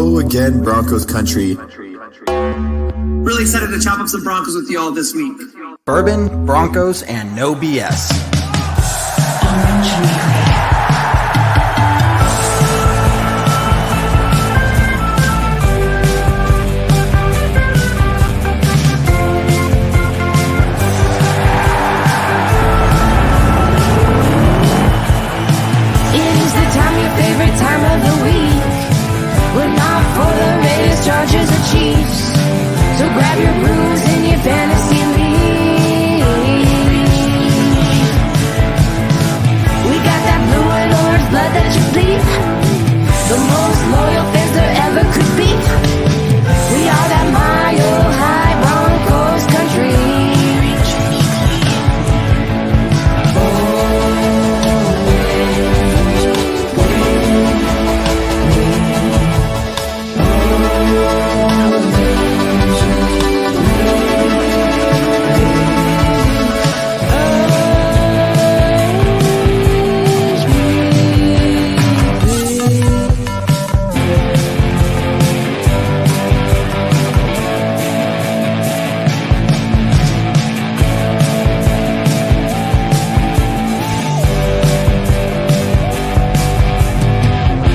Hello again, Broncos country. Really excited to chop up some Broncos with you all this week. Bourbon, Broncos, and no BS. Favorite time of the week, but not for the Raiders, Chargers, or Chiefs. So grab your brews in your fantasy league. We got that blue and orange blood that you bleed. The most loyal fans there ever could be. We are that mile high Broncos country.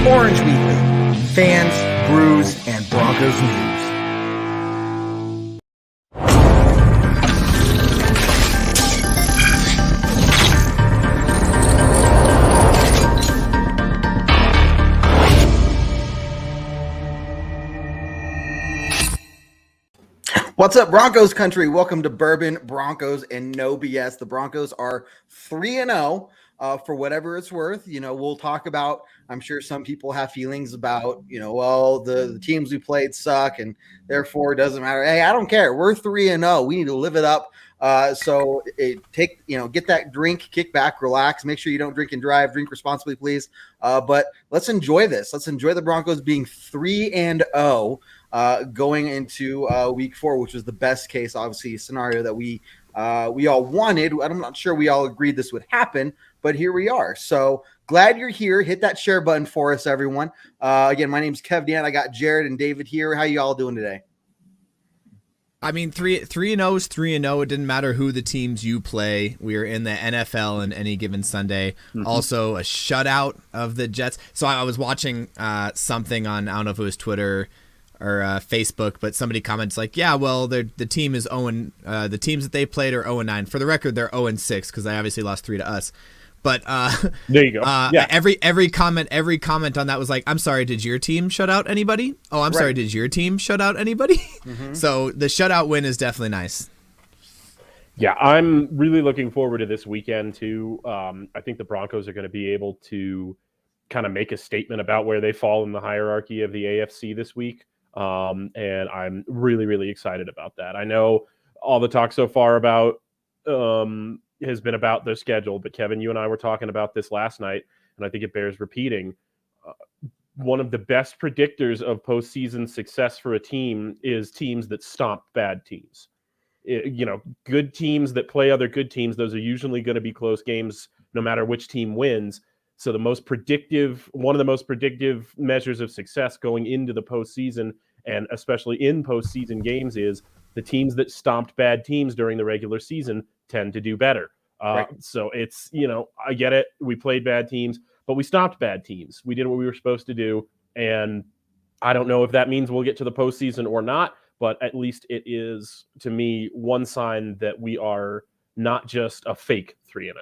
Orange Weekly, fans, brews, and Broncos news. What's up, Broncos country? Welcome to Bourbon, Broncos, and no BS. The Broncos are 3-0. For whatever it's worth, we'll talk about, I'm sure some people have feelings about, well, the teams we played suck and therefore it doesn't matter. Hey, I don't care. We're 3-0. We need to live it up. So get that drink, kick back, relax, make sure you don't drink and drive, drink responsibly, please. But let's enjoy this. Let's enjoy the Broncos being 3-0 going into week 4, which was the best case, obviously, scenario that we all wanted. I'm not sure we all agreed this would happen, but here we are. So glad you're here. Hit that share button for us, everyone. Again, my name's Kev Dan. I got Jared and David here. How you all doing today? I mean, 3-0 is 3-0. It didn't matter who the teams you play. We are in the NFL on any given Sunday. Mm-hmm. Also, a shutout of the Jets. So I was watching something on, I don't know if it was Twitter or Facebook, but somebody comments like, yeah, well, the team is 0, the teams that they played are 0-9. For the record, they're 0-6 because they obviously lost 3 to us. But there you go. Yeah. Every comment on that was like, I'm sorry, did your team shut out anybody? Oh, I'm sorry, did your team shut out anybody? Mm-hmm. So the shutout win is definitely nice. Yeah, I'm really looking forward to this weekend too. I think the Broncos are going to be able to kind of make a statement about where they fall in the hierarchy of the AFC this week. And I'm really, really excited about that. I know all the talk so far about has been about their schedule, but Kevin, you and I were talking about this last night, and I think it bears repeating. One of the best predictors of postseason success for a team is teams that stomp bad teams. Good teams that play other good teams, those are usually going to be close games no matter which team wins. So one of the most predictive measures of success going into the postseason, and especially in postseason games, is the teams that stomped bad teams during the regular season tend to do better. Right. So it's, I get it. We played bad teams, but we stopped bad teams. We did what we were supposed to do. And I don't know if that means we'll get to the postseason or not, but at least it is, to me, one sign that we are not just a fake 3-0.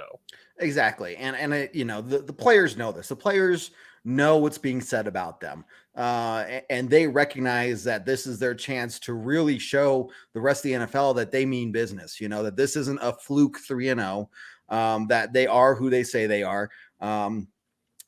Exactly. And the players know this. The players know what's being said about them. And they recognize that this is their chance to really show the rest of the NFL that they mean business, that this isn't a fluke 3-0, that they are who they say they are. And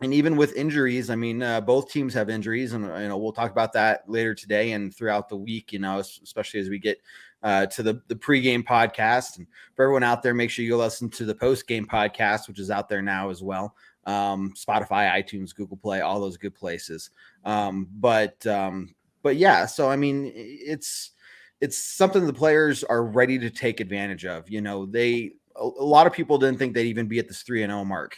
even with injuries, I mean, both teams have injuries, and we'll talk about that later today and throughout the week, especially as we get to the pregame podcast. And for everyone out there, make sure you listen to the postgame podcast, which is out there now as well. Spotify, iTunes, Google Play, all those good places. But yeah, so I mean, it's something the players are ready to take advantage of. A lot of people didn't think they'd even be at this 3-0 mark,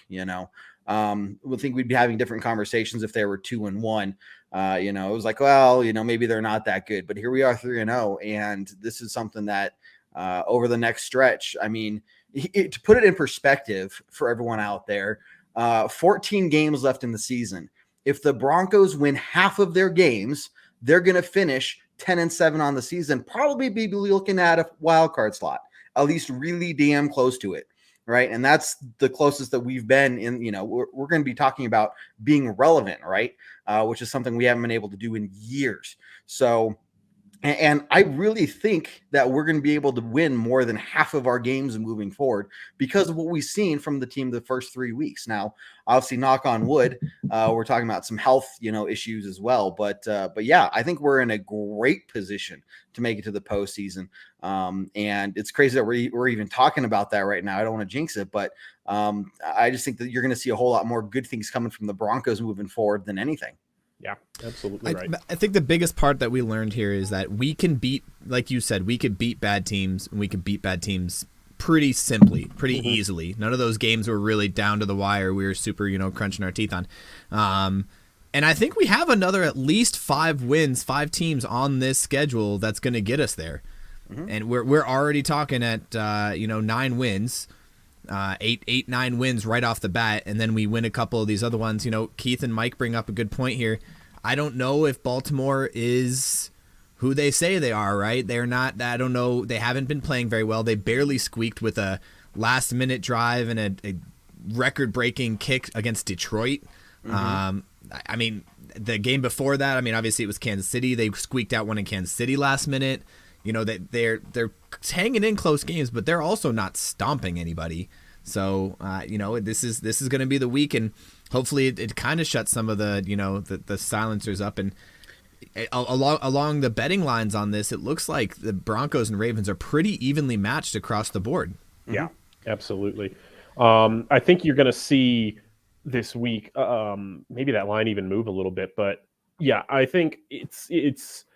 we think we'd be having different conversations if they were 2-1. You know, it was like, well, you know, maybe they're not that good, but here we are 3-0. And this is something that over the next stretch, I mean, to put it in perspective for everyone out there, 14 games left in the season. If the Broncos win half of their games, they're going to finish 10-7 on the season, probably be looking at a wild card slot, at least really damn close to it. Right. And that's the closest that we've been in, you know, we're going to be talking about being relevant, right? Which is something we haven't been able to do in years. So, and I really think that we're going to be able to win more than half of our games moving forward because of what we've seen from the team the first 3 weeks. Now, obviously, knock on wood, we're talking about some health, you know, issues as well. But yeah, I think we're in a great position to make it to the postseason. And it's crazy that we're even talking about that right now. I don't want to jinx it, but I just think that you're going to see a whole lot more good things coming from the Broncos moving forward than anything. Yeah, absolutely right. I think the biggest part that we learned here is that we can beat, like you said, we could beat bad teams, and we can beat bad teams pretty simply, pretty easily. None of those games were really down to the wire. We were super, you know, crunching our teeth on. And I think we have another at least 5 wins, 5 teams on this schedule that's going to get us there. And we're already talking at 9 wins. 9 wins right off the bat, and then we win a couple of these other ones. You know, Keith and Mike bring up a good point here. I don't know if Baltimore is who they say they are, right? They're not. I don't know. They haven't been playing very well. They barely squeaked with a last-minute drive and a record-breaking kick against Detroit. I mean, the game before that, I mean, obviously it was Kansas City. They squeaked out one in Kansas City last minute. You know, they're hanging in close games, but they're also not stomping anybody. So, you know, this is going to be the week, and hopefully it kind of shuts some of the, you know, the silencers up. And along the betting lines on this, it looks like the Broncos and Ravens are pretty evenly matched across the board. Yeah, absolutely. I think you're going to see this week, maybe that line even move a little bit, but yeah, I think it's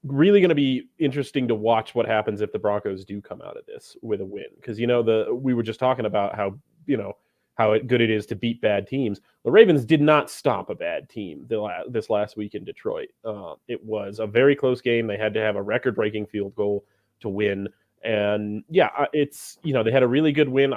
really going to be interesting to watch what happens if the Broncos do come out of this with a win. Because, you know, we were just talking about how, you know, how good it is to beat bad teams. The Ravens did not stop a bad team this last week in Detroit. It was a very close game. They had to have a record-breaking field goal to win. And, yeah, it's, you know, they had a really good win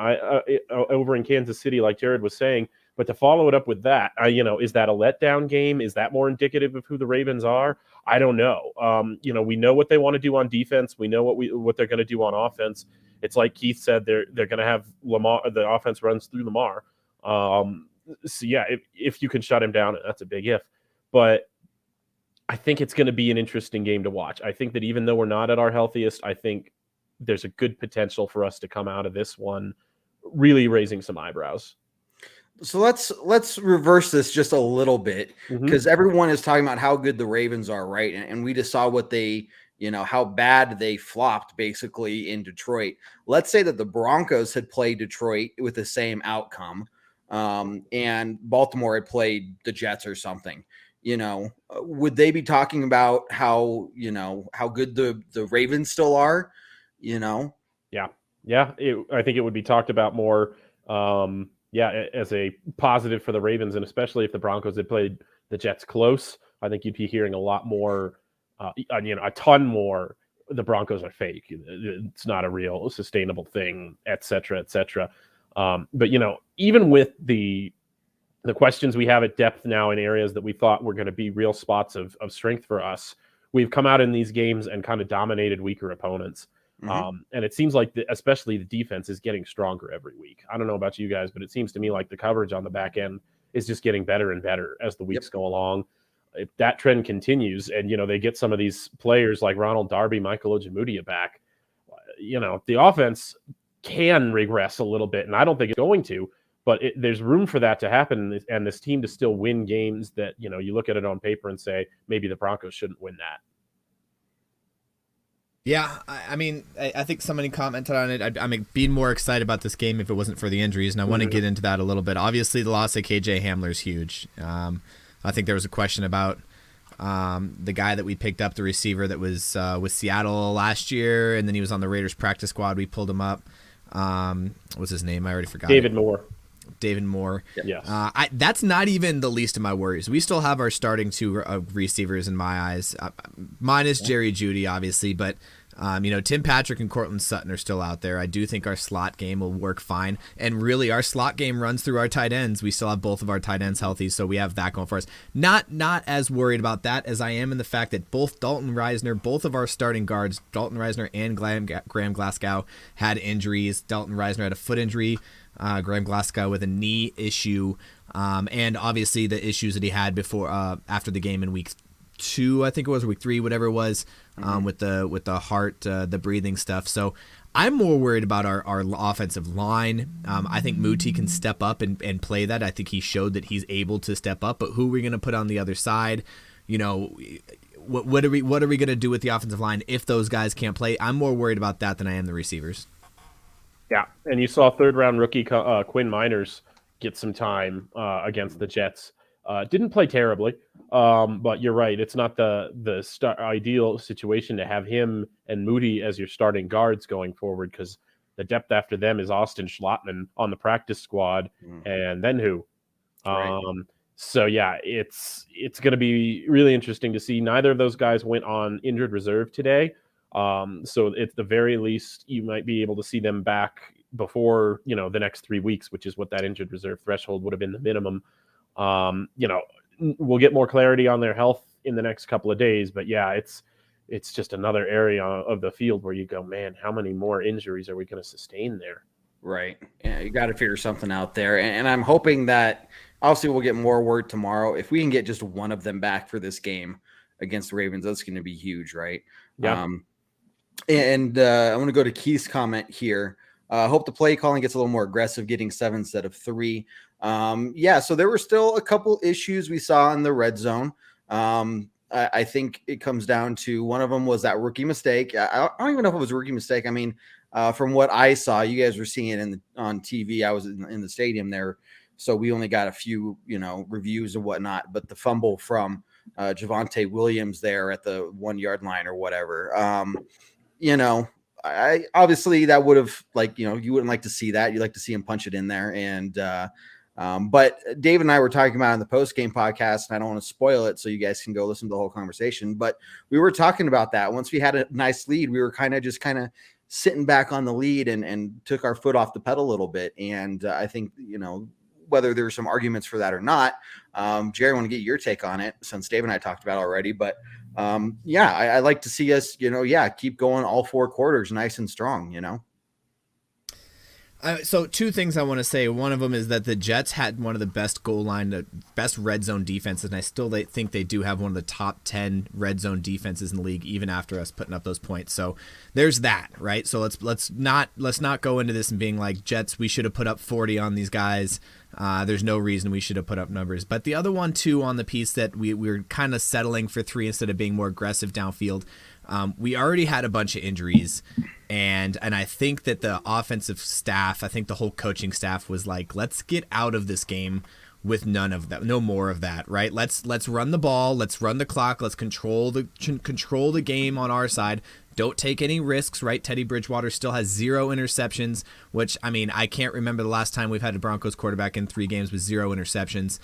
over in Kansas City, like Jared was saying. But to follow it up with that, you know, is that a letdown game? Is that more indicative of who the Ravens are? I don't know. You know, we know what they want to do on defense. We know what they're going to do on offense. It's like Keith said, they're going to have Lamar. The offense runs through Lamar. So yeah, if you can shut him down, that's a big if. But I think it's going to be an interesting game to watch. I think that even though we're not at our healthiest, I think there's a good potential for us to come out of this one really raising some eyebrows. So let's reverse this just a little bit, because everyone is talking about how good the Ravens are, right? And we just saw what they, you know, how bad they flopped basically in Detroit. Let's say that the Broncos had played Detroit with the same outcome, and Baltimore had played the Jets or something. You know, would they be talking about how, you know, how good the Ravens still are? You know? Yeah. I think it would be talked about more. As a positive for the Ravens, and especially if the Broncos had played the Jets close, I think you'd be hearing a lot more, a ton more. The Broncos are fake. It's not a real sustainable thing, et cetera, et cetera. But, you know, even with the questions we have at depth now in areas that we thought were going to be real spots of strength for us, we've come out in these games and kind of dominated weaker opponents. And it seems like especially the defense is getting stronger every week. I don't know about you guys, but it seems to me like the coverage on the back end is just getting better and better as the weeks go along. If that trend continues and, you know, they get some of these players like Ronald Darby, Michael Ojemudia back, you know, the offense can regress a little bit. And I don't think it's going to, but there's room for that to happen. And this team to still win games that, you know, you look at it on paper and say, maybe the Broncos shouldn't win that. Yeah, I mean, I think somebody commented on it. I'm being more excited about this game if it wasn't for the injuries, and I want to get into that a little bit. Obviously, the loss of KJ Hamler is huge. I think there was a question about the guy that we picked up, the receiver that was with Seattle last year, and then he was on the Raiders practice squad. We pulled him up. What's his name? I already forgot. David Moore. David Moore. Yes. That's not even the least of my worries. We still have our starting two receivers in my eyes. Mine is Jerry Jeudy, obviously, but Tim Patrick and Cortland Sutton are still out there. I do think our slot game will work fine. And really, our slot game runs through our tight ends. We still have both of our tight ends healthy, so we have that going for us. Not as worried about that as I am in the fact that both both of our starting guards, Dalton Reisner and Graham Glasgow, had injuries. Dalton Reisner had a foot injury. Graham Glasgow with a knee issue. And obviously the issues that he had before after the game in week 2, I think it was, week 3, whatever it was, with the heart, the breathing stuff. So I'm more worried about our offensive line. I think Muti can step up and play that. I think he showed that he's able to step up, but who are we going to put on the other side? What are we going to do with the offensive line if those guys can't play? I'm more worried about that than I am the receivers. Yeah, and you saw third-round rookie Quinn Miners get some time against the Jets. Didn't play terribly, but you're right. It's not the ideal situation to have him and Moody as your starting guards going forward, because the depth after them is Austin Schlottman on the practice squad, and then who? Right. So yeah, it's going to be really interesting to see. Neither of those guys went on injured reserve today. So at the very least, you might be able to see them back before, the next 3 weeks, which is what that injured reserve threshold would have been the minimum. We'll get more clarity on their health in the next couple of days, but yeah, it's just another area of the field where you go, man, how many more injuries are we going to sustain there? Right. Yeah, you got to figure something out there. And I'm hoping that obviously we'll get more word tomorrow. If we can get just one of them back for this game against the Ravens, that's going to be huge, right? Yeah. I want to go to Keith's comment here. Hope the play calling gets a little more aggressive, getting 7 instead of 3. So there were still a couple issues we saw in the red zone. I think it comes down to one of them was that rookie mistake. I don't even know if it was a rookie mistake. I mean, from what I saw, you guys were seeing it on TV. I was in the stadium there, so we only got a few, reviews and whatnot. But the fumble from Javonte Williams there at the 1 yard line or whatever, I obviously that would have you wouldn't like to see that. You'd like to see him punch it in there. And but Dave and I were talking about it in the post game podcast, and I don't want to spoil it, so you guys can go listen to the whole conversation. But we were talking about that once we had a nice lead, we were kind of sitting back on the lead and took our foot off the pedal a little bit. And I think whether there's some arguments for that or not, Jerry, I want to get your take on it since Dave and I talked about it already. But I like to see us, keep going all 4 quarters nice and strong, So 2 things I want to say. One of them is that the Jets had one of the best best red zone defenses, and I still think they do have one of the top 10 red zone defenses in the league, even after us putting up those points. So there's that, right? So let's not go into this and being like, Jets, we should have put up 40 on these guys. There's no reason we should have put up numbers. But the other one too, on the piece that we're kind of settling for 3 instead of being more aggressive downfield. We already had a bunch of injuries, and I think that the offensive staff, I think the whole coaching staff was like, let's get out of this game with none of that, no more of that, right? Let's run the ball, let's run the clock, let's control the game on our side. Don't take any risks, right? Teddy Bridgewater still has 0 interceptions, which, I mean, I can't remember the last time we've had a Broncos quarterback in 3 games with 0 interceptions.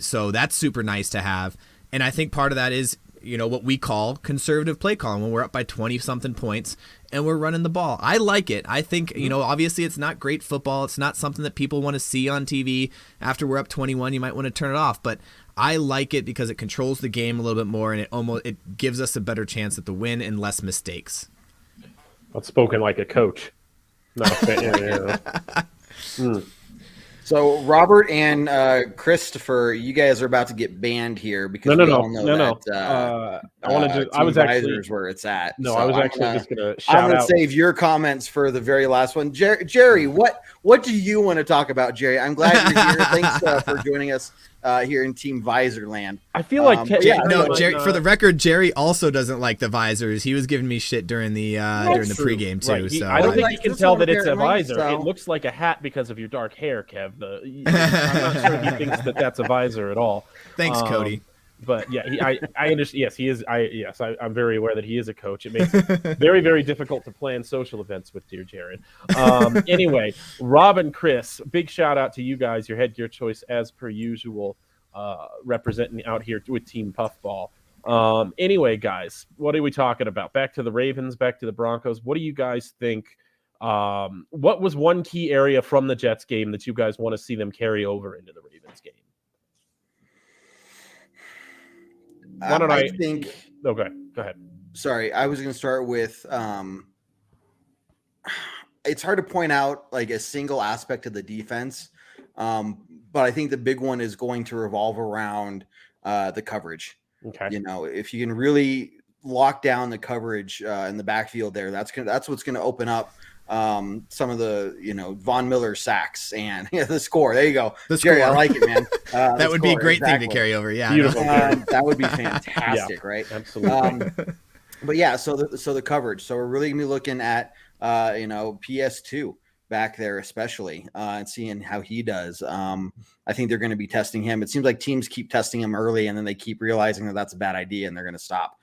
So that's super nice to have. And I think part of that is, what we call conservative play calling when we're up by 20-something points and we're running the ball. I like it. I think, obviously it's not great football. It's not something that people want to see on TV. After we're up 21, you might want to turn it off. But I like it because it controls the game a little bit more, and it gives us a better chance at the win and less mistakes. That's spoken like a coach. Not a fan. So Robert and Christopher, you guys are about to get banned here because no. I want to. I was actually where it's at. No, so I was just going to shout I'm going out. to save your comments for the very last one. Jerry, what do you want to talk about, Jerry? I'm glad you're here. Thanks for joining us here in Team Visor Land. I feel like Jerry. For the record, Jerry also doesn't like the visors. He was giving me shit during the pregame too. Right. So I don't think you can tell that it's a visor. It looks like a hat because of your dark hair, Kev. I'm not sure he thinks that that's a visor at all. Thanks, Cody. But yeah, I understand. Yes, he is. I'm very aware that he is a coach. It makes it very, very difficult to plan social events with dear Jared. Anyway, Rob and Chris, big shout out to you guys. Your headgear choice as per usual, representing out here with Team Puffball. Anyway, guys, what are we talking about? Back to the Ravens, back to the Broncos. What do you guys think? What was one key area from the Jets game that you guys want to see them carry over into the Ravens game? Why don't I think? Okay, go ahead. Sorry, I was going to start with. It's hard to point out like a single aspect of the defense, but I think the big one is going to revolve around the coverage. Okay. You know, if you can really lock down the coverage in the backfield there, that's what's going to open up some of the, Von Miller sacks and the score. There you go. Jerry, I like it, man. That would be a great thing to carry over. Yeah. Beautiful. That would be fantastic, Yeah, right? Absolutely. But yeah, so the coverage. So we're really going to be looking at, PS2 back there, especially, and seeing how he does. I think they're going to be testing him. It seems like teams keep testing him early and then they keep realizing that that's a bad idea and they're going to stop.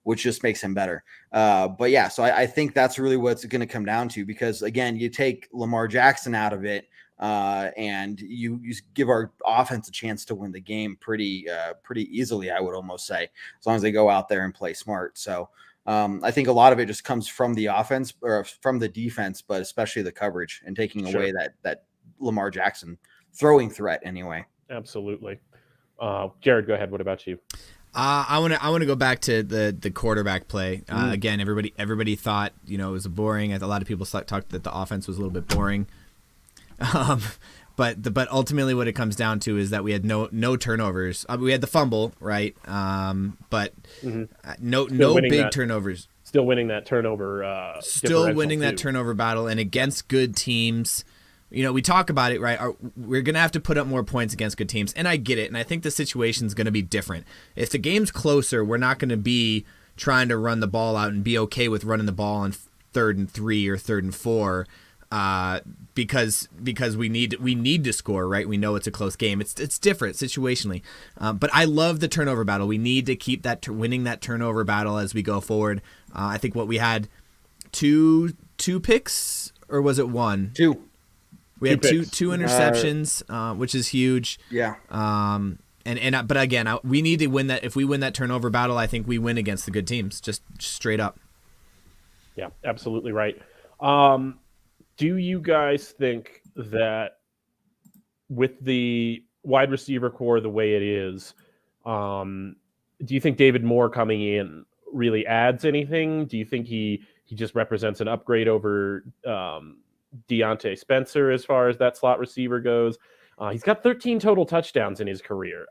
Which just makes him better. But yeah, so I think that's really what it's going to come down to, because again, you take Lamar Jackson out of it and you give our offense a chance to win the game pretty easily, I would almost say, as long as they go out there and play smart. So I think a lot of it just comes from the offense or from the defense, but especially the coverage and taking away that Lamar Jackson throwing threat anyway. Absolutely. Jared, go ahead. What about you? I want to go back to the quarterback play. Again, everybody thought it was boring. A lot of people talked that the offense was a little bit boring. But ultimately, what it comes down to is that we had no turnovers. We had the fumble, right? But no big turnovers. Still winning that turnover. Still winning that turnover battle, and against good teams. We talk about it, right? We're going to have to put up more points against good teams. And I get it. And I think the situation's going to be different. If the game's closer, we're not going to be trying to run the ball out and be okay with running the ball on 3rd and 3 or 3rd and 4 because we need to score, right? We know it's a close game. It's different situationally. But I love the turnover battle. We need to keep winning that turnover battle as we go forward. I think what we had two picks, or was it one? Two. We had two interceptions, which is huge. Yeah. But again, we need to win that. If we win that turnover battle, I think we win against the good teams, just straight up. Yeah, absolutely right. Do you guys think that with the wide receiver core the way it is, do you think David Moore coming in really adds anything? Do you think he just represents an upgrade over Deontay Spencer as far as that slot receiver goes? He's got 13 total touchdowns in his career.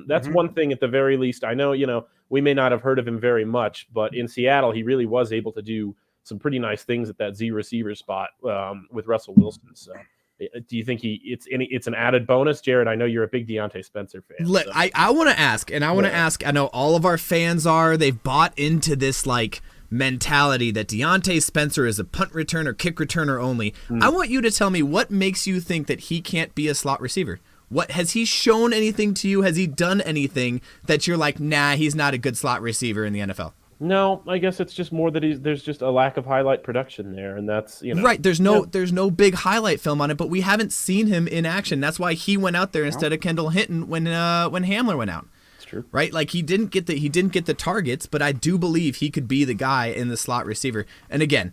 That's one thing at the very least. I know, we may not have heard of him very much, but in Seattle, he really was able to do some pretty nice things at that Z receiver spot with Russell Wilson. So do you think it's an added bonus? Jared, I know you're a big Deontay Spencer fan. So. I want to ask, I know all of our fans are, they've bought into this mentality that Deontay Spencer is a punt returner, kick returner only. I want you to tell me what makes you think that he can't be a slot receiver. What has he shown anything to you? Has he done anything that you're like, nah, he's not a good slot receiver in the NFL? No, I guess it's just more that there's just a lack of highlight production there, and that's right. There's no big highlight film on it, but we haven't seen him in action. That's why he went out there instead of Kendall Hinton when Hamler went out. True. Right? Like he didn't get the targets, but I do believe he could be the guy in the slot receiver. And again,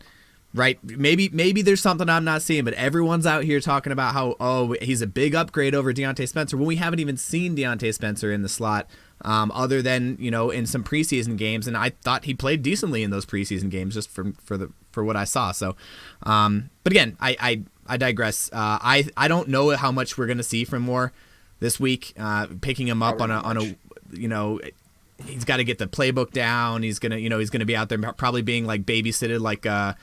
right? Maybe there's something I'm not seeing, but everyone's out here talking about how he's a big upgrade over Deontay Spencer when we haven't even seen Deontay Spencer in the slot, other than in some preseason games, and I thought he played decently in those preseason games just for what I saw. So, but again, I digress. I don't know how much we're gonna see from Moore this week. Picking him up on a he's got to get the playbook down. He's gonna be out there probably being babysitted like a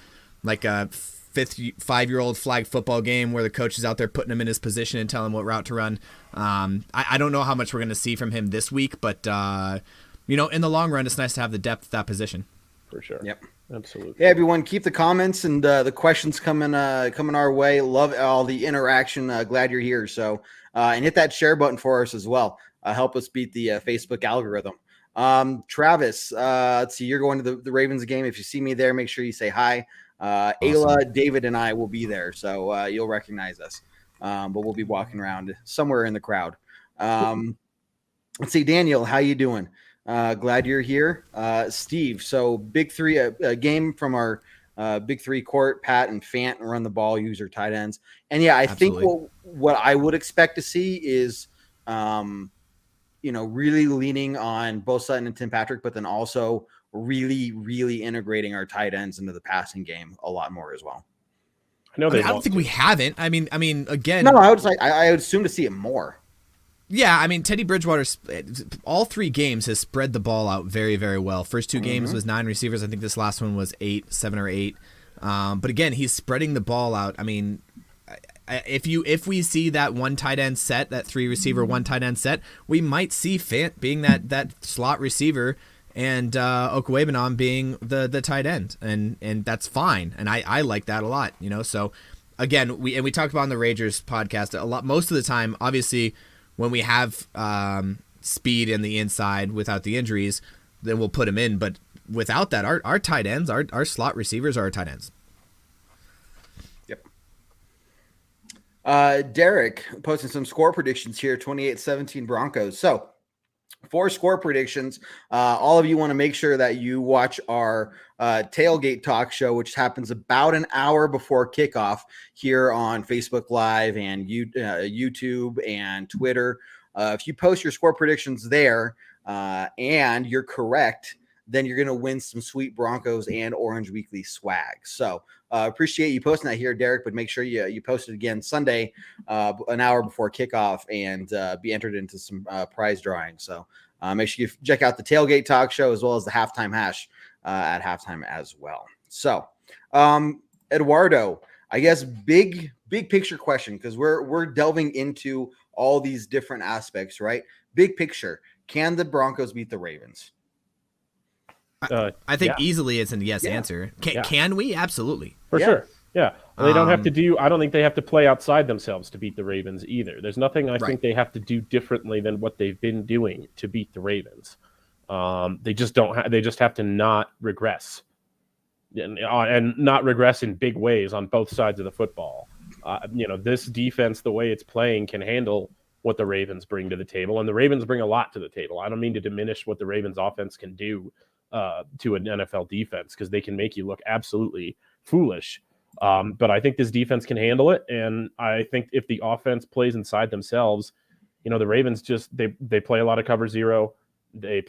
5-year-old flag football game where the coach is out there putting him in his position and telling him what route to run. I don't know how much we're gonna see from him this week, but in the long run, it's nice to have the depth at that position. For sure. Yep. Absolutely. Hey everyone, keep the comments and the questions coming our way. Love all the interaction. Glad you're here. So and hit that share button for us as well. Help us beat the Facebook algorithm. Travis, let's see, you're going to the Ravens game. If you see me there, make sure you say hi. Ayla, David, and I will be there, so you'll recognize us. But we'll be walking around somewhere in the crowd. Let's see, Daniel, how you doing? Glad you're here. Steve, so Big Three, a game from our Big Three court, Pat and Fant run the ball, use their tight ends. And yeah, I think what I would expect to see is really leaning on both Sutton and Tim Patrick, but then also really, really integrating our tight ends into the passing game a lot more as well. I don't think we haven't. I mean, again, no, I would assume to see it more. Yeah, I mean, Teddy Bridgewater, all 3 games has spread the ball out very, very well. First 2 games was 9 receivers. I think this last one was 7 or 8. But again, he's spreading the ball out. I mean, if we see that 1 tight end set, that 3 receiver 1 tight end set, we might see Fant being that slot receiver and Okwuegbunam being the tight end, and that's fine. And I like that a lot, So again, we talked about on the Ragers podcast a lot. Most of the time, obviously, when we have speed in the inside without the injuries, then we'll put him in. But without that, our tight ends, our slot receivers are our tight ends. Yep. Derek posting some score predictions here, 28-17 Broncos. So 4 score predictions. All of you want to make sure that you watch our tailgate talk show, which happens about an hour before kickoff here on Facebook Live and YouTube and Twitter. If you post your score predictions there and you're correct, then you're going to win some sweet Broncos and Orange Weekly swag. So appreciate you posting that here, Derek, but make sure you post it again Sunday, an hour before kickoff, and be entered into some prize drawing. So make sure you check out the Tailgate Talk Show as well as the Halftime Hash at halftime as well. So Eduardo, I guess big picture question, because we're delving into all these different aspects, right? Big picture, can the Broncos beat the Ravens? I think easily it's a yes answer. Can we? Absolutely. For sure. Yeah. They don't have to I don't think they have to play outside themselves to beat the Ravens either. There's nothing I think they have to do differently than what they've been doing to beat the Ravens. They just they just have to not regress and not regress in big ways on both sides of the football. This defense, the way it's playing, can handle what the Ravens bring to the table, and the Ravens bring a lot to the table. I don't mean to diminish what the Ravens offense can do to an NFL defense, because they can make you look absolutely foolish. But I think this defense can handle it, and I think if the offense plays inside themselves, the Ravens they play a lot of cover zero. They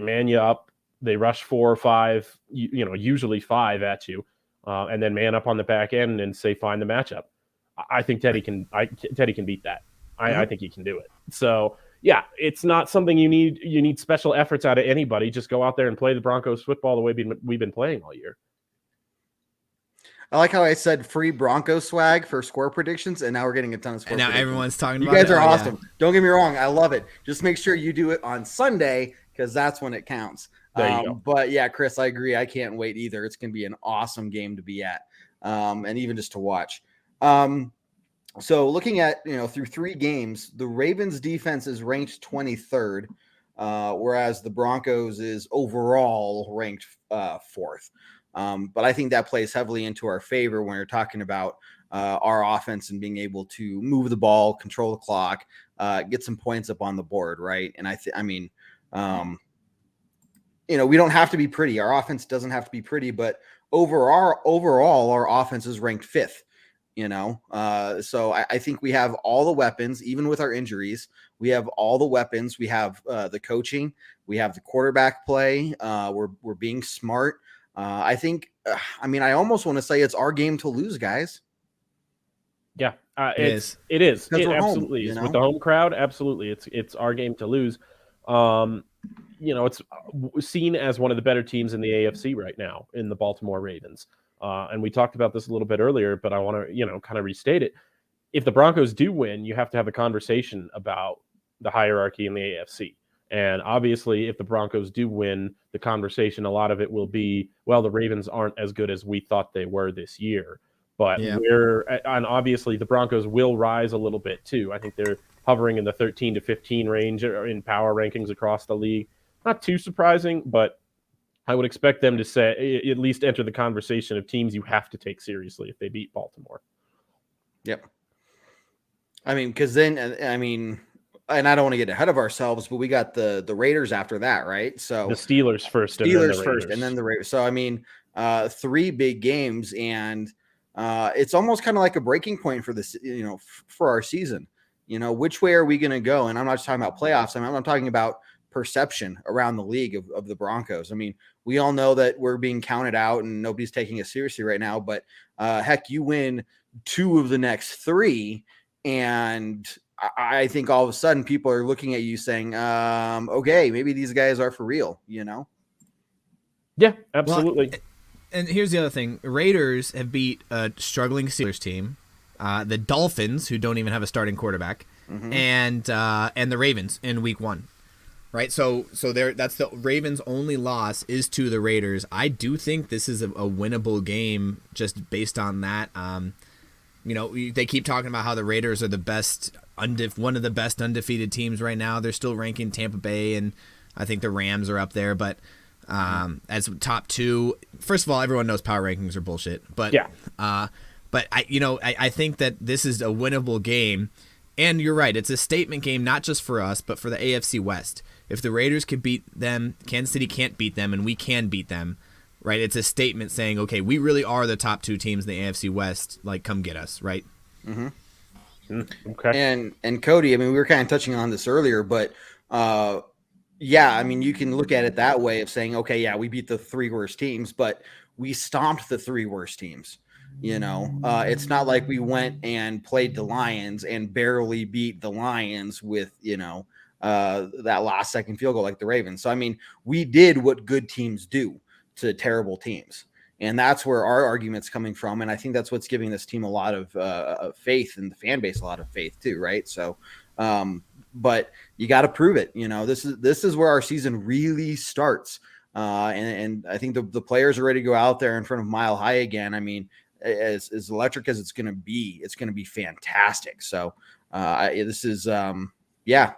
man you up. They rush 4 or 5, usually 5 at you, and then man up on the back end and find the matchup. I think Teddy can beat that. I think he can do it. So yeah, it's not something you need special efforts out of anybody. Just go out there and play the Broncos football the way we've been playing all year. I like how I said free Broncos swag for score predictions, and now we're getting a ton of score predictions. And now everyone's talking about it. You guys are Oh, awesome. yeah. Don't get me wrong. I love it. Just make sure you do it on Sunday, because that's when it counts. There you go. But yeah, Chris, I agree. I can't wait either. It's going to be an awesome game to be at, and even just to watch. So looking at, through 3 games, the Ravens defense is ranked 23rd, whereas the Broncos is overall ranked 4th. But I think that plays heavily into our favor when you're talking about our offense and being able to move the ball, control the clock, get some points up on the board, right? And we don't have to be pretty. Our offense doesn't have to be pretty, but overall, our offense is ranked 5th. So I think we have all the weapons, even with our injuries. We have all the weapons. We have the coaching. We have the quarterback play. We're being smart. I think. I almost want to say it's our game to lose, guys. Yeah, It is. It is. Because It we're absolutely home, is. With the home crowd, absolutely, it's our game to lose. It's seen as one of the better teams in the AFC right now in the Baltimore Ravens. And we talked about this a little bit earlier, but I want to, kind of restate it. If the Broncos do win, you have to have a conversation about the hierarchy in the AFC. And obviously, if the Broncos do win, the conversation, a lot of it will be, well, the Ravens aren't as good as we thought they were this year. But and obviously the Broncos will rise a little bit too. I think hovering in the 13 to 15 range in power rankings across the league. Not too surprising, but I would expect them to say at least enter the conversation of teams you have to take seriously if they beat Baltimore. Yep. I mean, because then, and I don't want to get ahead of ourselves, but we got the Raiders after that, right? So the Steelers first, and then the Raiders. So I mean, 3 big games, and it's almost kind of like a breaking point for this, for our season. Which way are we going to go? And I'm not just talking about playoffs. I'm talking about perception around the league of the Broncos. I mean, we all know that we're being counted out and nobody's taking us seriously right now, but heck, you win 2 of the next 3. And I think all of a sudden people are looking at you saying, okay, maybe these guys are for real, Yeah, absolutely. Well, and here's the other thing. Raiders have beat a struggling Steelers team, the Dolphins, who don't even have a starting quarterback, and the Ravens in week 1. Right, so that's the Ravens' only loss is to the Raiders. I do think this is a winnable game just based on that. They keep talking about how the Raiders are the best, one of the best undefeated teams right now. They're still ranking Tampa Bay, and I think the Rams are up there. But as top 2, first of all, everyone knows power rankings are bullshit. But yeah, but I think that this is a winnable game. And you're right, it's a statement game not just for us, but for the AFC West. If the Raiders can beat them, Kansas City can't beat them, and we can beat them, right? It's a statement saying, okay, we really are the top 2 teams in the AFC West. Like, come get us, right? Okay. And Cody, I mean, we were kind of touching on this earlier, but yeah, I mean, you can look at it that way of saying, okay, yeah, we beat the 3 worst teams, but we stomped the 3 worst teams. It's not like we went and played the Lions and barely beat the Lions with, that last second field goal like the Ravens. So, I mean, we did what good teams do to terrible teams. And that's where our argument's coming from. And I think that's what's giving this team a lot of faith, and the fan base a lot of faith too, right? So, but you got to prove it. This is where our season really starts. And I think the players are ready to go out there in front of Mile High again. I mean, as electric as it's going to be fantastic. So this is, yeah.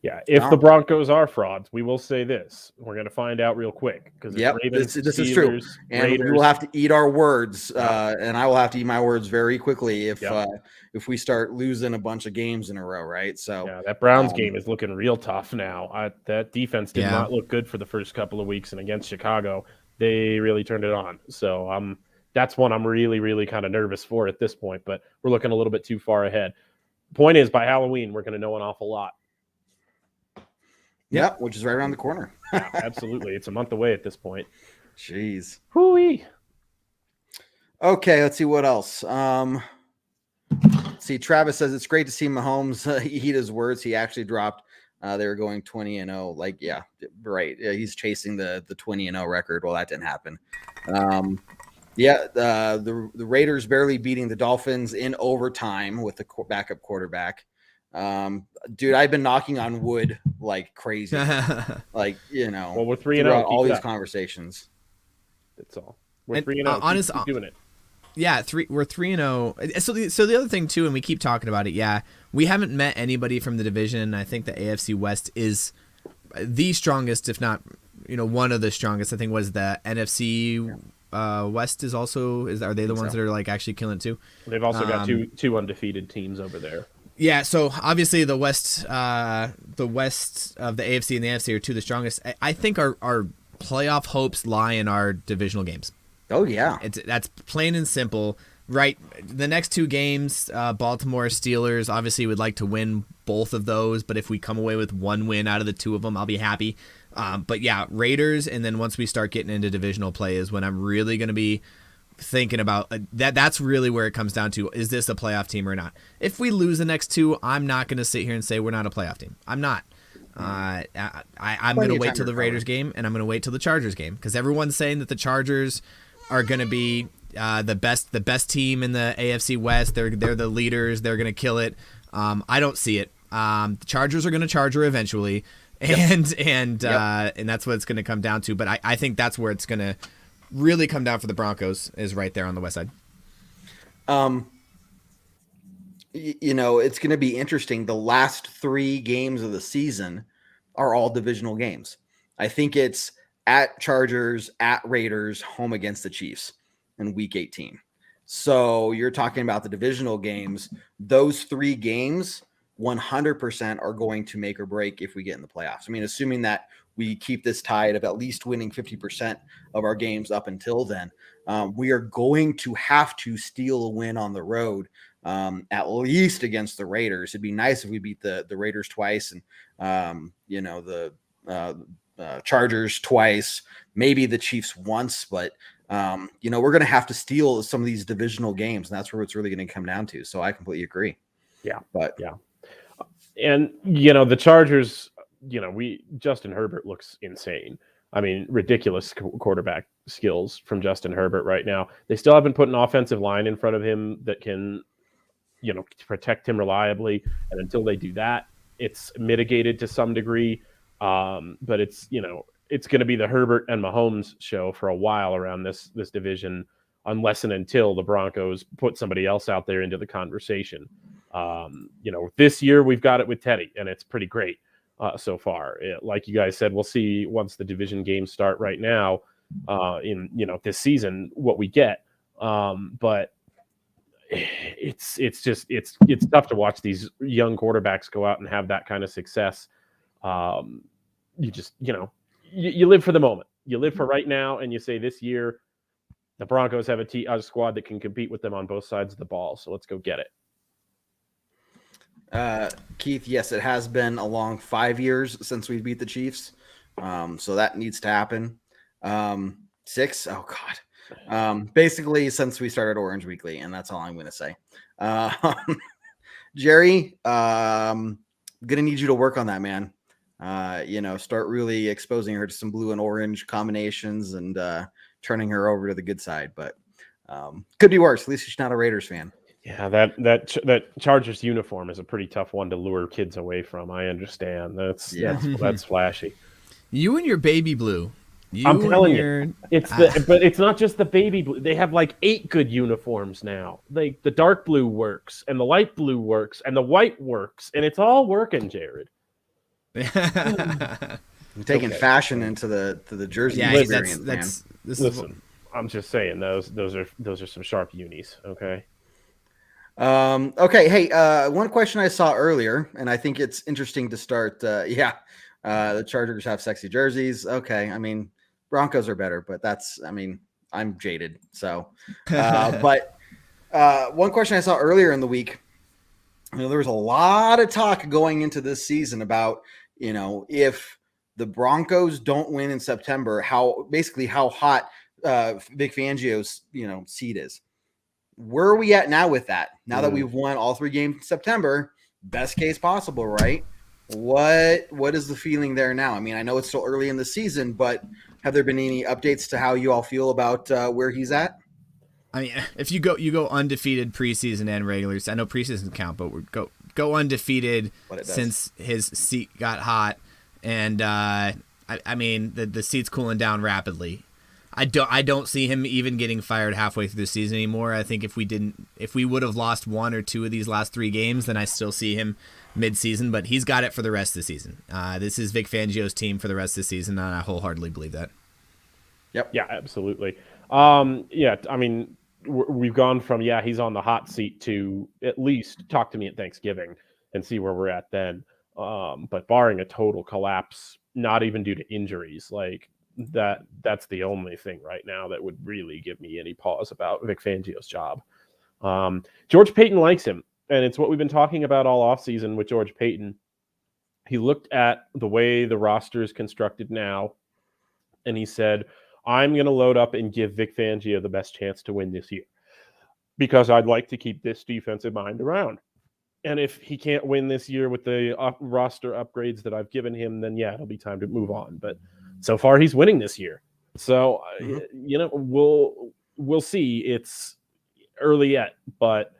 Yeah, if the Broncos are frauds, we will say this. We're going to find out real quick. Because this is true. And Raiders, we will have to eat our words, and I will have to eat my words very quickly if we start losing a bunch of games in a row, right? So yeah, that Browns game is looking real tough now. That defense did not look good for the first couple of weeks, and against Chicago, they really turned it on. So that's one I'm really, really kind of nervous for at this point, but we're looking a little bit too far ahead. Point is, by Halloween, we're going to know an awful lot. Yeah, which is right around the corner. Yeah, absolutely. It's a month away at this point. Jeez. Hooey. Okay, let's see what else. Let's see, Travis says it's great to see Mahomes eat his words. He actually dropped. They were going 20-0. Like, yeah, right. He's chasing the 20-0 record. Well, that didn't happen. The Raiders barely beating the Dolphins in overtime with the backup quarterback. Dude, I've been knocking on wood like crazy. Like, well, we're 3-0. All these conversations. That's all. We're 3-0. Honestly, keep doing it. Yeah, we're 3-0. So the other thing too, and we keep talking about it. Yeah, we haven't met anybody from the division. I think the AFC West is the strongest, if not, one of the strongest. I think was the NFC West is also Are they the ones that are like actually killing it too? They've also got two undefeated teams over there. Yeah, so obviously the West of the AFC and the NFC are 2 of the strongest. I think our playoff hopes lie in our divisional games. Oh yeah, that's plain and simple. Right, the next 2 games, Baltimore Steelers. Obviously, would like to win both of those, but if we come away with 1 win out of the 2 of them, I'll be happy. But yeah, Raiders, and then once we start getting into divisional play is when I'm really going to be thinking about that. That's really where it comes down to: is this a playoff team or not? If we lose the next 2, I'm not going to sit here and say we're not a playoff team. I'm not. I'm going to wait till the Raiders game, and I'm going to wait till the Chargers game, because everyone's saying that the Chargers are going to be the best team in the AFC West. They're the leaders. They're going to kill it. I don't see it. The Chargers are going to Charger eventually, and that's what it's going to come down to. But I think that's where it's going to really come down for the Broncos, is right there on the west side. It's going to be interesting. The last 3 games of the season are all divisional games. I think it's at Chargers, at Raiders, home against the Chiefs in week 18. So you're talking about the divisional games. Those 3 games 100% are going to make or break if we get in the playoffs. I mean, assuming that we keep this tide of at least winning 50% of our games up until then, we are going to have to steal a win on the road, at least against the Raiders. It'd be nice if we beat the Raiders twice and, the Chargers twice, maybe the Chiefs once, but we're going to have to steal some of these divisional games, and that's where it's really going to come down to. So I completely agree. Yeah. But yeah. And, the Chargers, Justin Herbert looks insane. I mean, ridiculous quarterback skills from Justin Herbert right now. They still haven't put an offensive line in front of him that can, protect him reliably. And until they do that, it's mitigated to some degree. But it's going to be the Herbert and Mahomes show for a while around this division, unless and until the Broncos put somebody else out there into the conversation. This year we've got it with Teddy, and it's pretty great so far. Like you guys said, we'll see once the division games start right now in this season what we get. But it's tough to watch these young quarterbacks go out and have that kind of success. You just you live for the moment. You live for right now, and you say this year the Broncos have a squad that can compete with them on both sides of the ball. So let's go get it. Keith, yes, it has been a long 5 years since we beat the Chiefs. So that needs to happen. 6? Oh God. Basically since we started Orange Weekly, and that's all I'm going to say. Jerry, going to need you to work on that, man. Start really exposing her to some blue and orange combinations and turning her over to the good side, but could be worse. At least she's not a Raiders fan. Yeah, that Chargers uniform is a pretty tough one to lure kids away from. I understand. That's flashy. You and your baby blue. I'm telling you, but it's not just the baby blue. They have like 8 good uniforms now. Like the dark blue works, and the light blue works, and the white works, and it's all working, Jared. I'm taking fashion into the jersey experience, Listen, I'm just saying those are some sharp unis. Okay. Okay. Hey, one question I saw earlier, and I think it's interesting to start. The Chargers have sexy jerseys. Okay. I mean, Broncos are better, but I'm jaded. So, but one question I saw earlier in the week, there was a lot of talk going into this season about, if the Broncos don't win in September, how hot Vic Fangio's, seat is. Where are we at now with that? Now that we've won all 3 games in September, best case possible, right? What is the feeling there now? I mean, I know it's still early in the season, but have there been any updates to how you all feel about where he's at? I mean, if you go undefeated preseason and regular season, I know preseason count, but we go undefeated since his seat got hot, and I mean the seat's cooling down rapidly. I don't see him even getting fired halfway through the season anymore. I think if we would have lost 1 or 2 of these last 3 games, then I still see him mid-season. But he's got it for the rest of the season. This is Vic Fangio's team for the rest of the season, and I wholeheartedly believe that. Yep. Yeah, absolutely. I mean, we've gone from he's on the hot seat to at least talk to me at Thanksgiving and see where we're at then. But barring a total collapse, not even due to injuries, like. That's the only thing right now that would really give me any pause about Vic Fangio's job. George Paton likes him, and it's what we've been talking about all offseason with George Paton. He looked at the way the roster is constructed now, and he said, I'm going to load up and give Vic Fangio the best chance to win this year because I'd like to keep this defensive mind around. And if he can't win this year with the roster upgrades that I've given him, then it'll be time to move on. But so far, he's winning this year. So, we'll see. It's early yet, but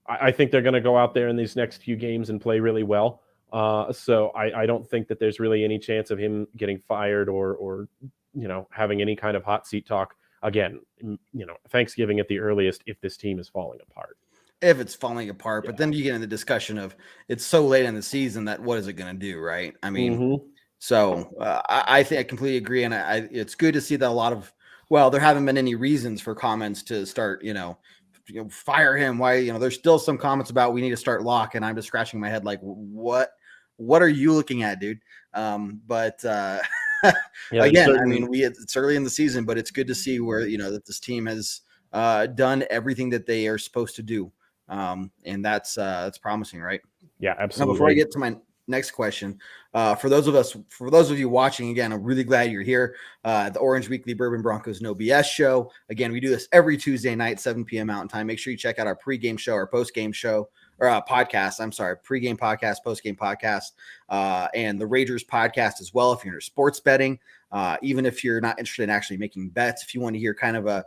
I think they're going to go out there in these next few games and play really well. So I don't think that there's really any chance of him getting fired or having any kind of hot seat talk again, Thanksgiving at the earliest if this team is falling apart. if it's falling apart. But then you get in the discussion of it's so late in the season that what is it going to do, right? I mean, so I think I completely agree, and it's good to see that a lot of there haven't been any reasons for comments to start, fire him. Why, there's still some comments about we need to start Locke, and I'm just scratching my head like, what are you looking at, dude? But again, I mean, it's early in the season, but it's good to see where that this team has done everything that they are supposed to do, and that's promising, right? Yeah, absolutely. Now, before I get to my next question, for those of you watching, again, I'm really glad you're here. The Orange Weekly Bourbon Broncos No BS show. Again, we do this every Tuesday night, 7 p.m. Mountain Time. Make sure you check out our pregame show, our postgame show, or podcast. I'm sorry, pregame podcast, postgame podcast, and the Ragers podcast as well. If you're into sports betting, even if you're not interested in actually making bets, if you want to hear kind of a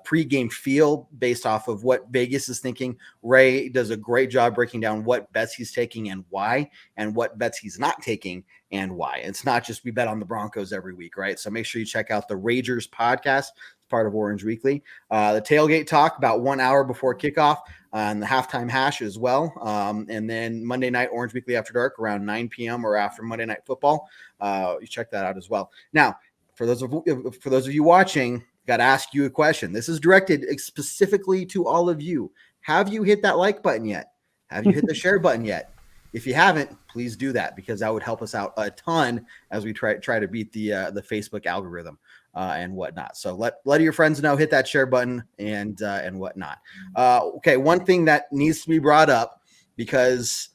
pregame feel based off of what Vegas is thinking, Ray does a great job breaking down what bets he's taking and why, and what bets he's not taking and why. It's not just we bet on the Broncos every week, right? So make sure you check out the Ragers podcast. It's part of Orange Weekly. The tailgate talk about 1 hour before kickoff, and the halftime hash as well. And then Monday night Orange Weekly After Dark around 9 p.m. or after Monday Night Football. You check that out as well. Now, for those of you watching, got to ask you a question. This is directed specifically to all of you. Have you hit that like button yet? Have you hit the share button yet? If you haven't, please do that, because that would help us out a ton as we try to beat the Facebook algorithm and whatnot. So let your friends know, hit that share button and whatnot. Okay, one thing that needs to be brought up, because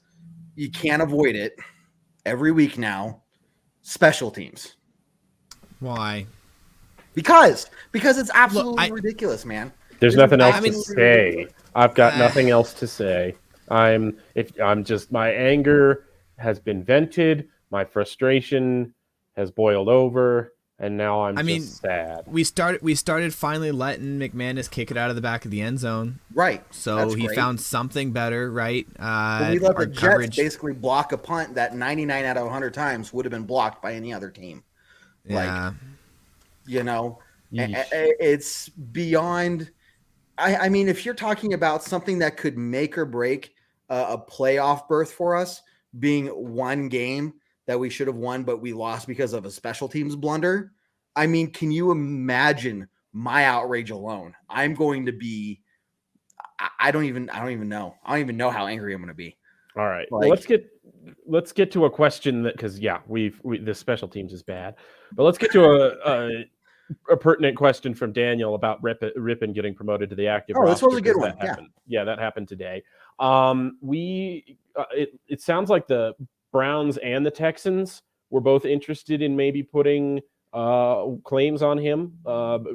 you can't avoid it every week now: special teams. Why? Because it's absolutely ridiculous, man. There's nothing else to say. I've got nothing else to say. My anger has been vented. My frustration has boiled over, and now I'm just sad. We started finally letting McManus kick it out of the back of the end zone. Right. So he found something better, right? We let the Jets basically block a punt that 99 out of 100 times would have been blocked by any other team. Yeah. It's beyond. I mean, if you're talking about something that could make or break a playoff berth for us, being one game that we should have won, but we lost because of a special teams blunder. I mean, can you imagine my outrage alone? I'm going to be. I don't even know. I don't even know how angry I'm going to be. All right. Well, let's get to a question that, because the special teams is bad, but let's get to a pertinent question from Daniel about Rippon getting promoted to the active roster. This was a good one. Yeah, that happened today. It sounds like the Browns and the Texans were both interested in maybe putting claims on him,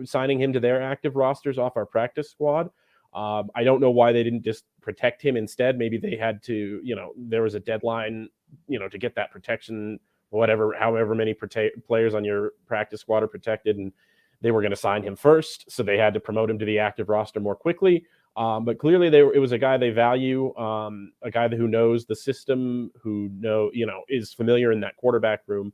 signing him to their active rosters off our practice squad. I don't know why they didn't just protect him instead. Maybe they had to, there was a deadline, to get that protection, however many players on your practice squad are protected, and they were going to sign him first, so they had to promote him to the active roster more quickly. But clearly it was a guy they value, a guy who knows the system, who is familiar in that quarterback room.